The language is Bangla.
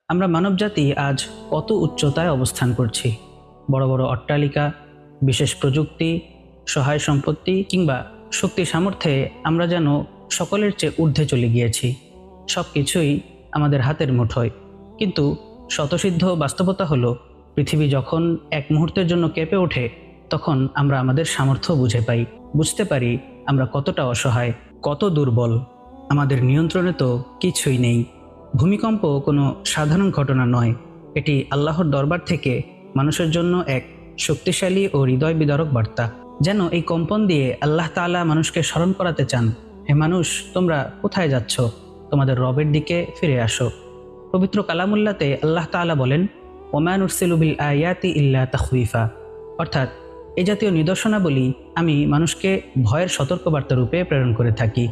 আমরা মানবজাতি আজ কত উচ্চতায় অবস্থান করছি। বড় বড় অট্টালিকা, বিশেষ প্রযুক্তি, সহায় সম্পত্তি কিংবা শক্তি সামর্থ্যে আমরা যেন সকলের চেয়ে ঊর্ধ্বে চলে গিয়েছি। সব কিছুই আমাদের হাতের মুঠোয়। কিন্তু স্বতঃসিদ্ধ বাস্তবতা হলো, পৃথিবী যখন এক মুহূর্তের জন্য কেঁপে ওঠে, তখন আমরা আমাদের সামর্থ্য বুঝে পাই, বুঝতে পারি আমরা কতটা অসহায়, কত দুর্বল। আমাদের নিয়ন্ত্রণে তো কিছুই নেই। ভূমিকম্প কোনো সাধারণ ঘটনা নয়, এটি আল্লাহর দরবার থেকে মানুষের জন্য এক শক্তিশালী ও হৃদয় বিদারক বার্তা। যেন এই কম্পন দিয়ে আল্লাহ তাআলা মানুষকে স্মরণ করাতে চান, হে মানুষ, তোমরা কোথায় যাচ্ছ? তোমাদের রবের দিকে ফিরে আসো। পবিত্র কালামুল্লাতে আল্লাহ তাআলা বলেন, ওমা নুরসিলু বিল আয়াতি ইল্লা তাখউইফা, অর্থাৎ এই জাতীয় নিদর্শনাবলী আমি মানুষকে ভয়ের সতর্কবার্তা রূপে প্রেরণ করে থাকি।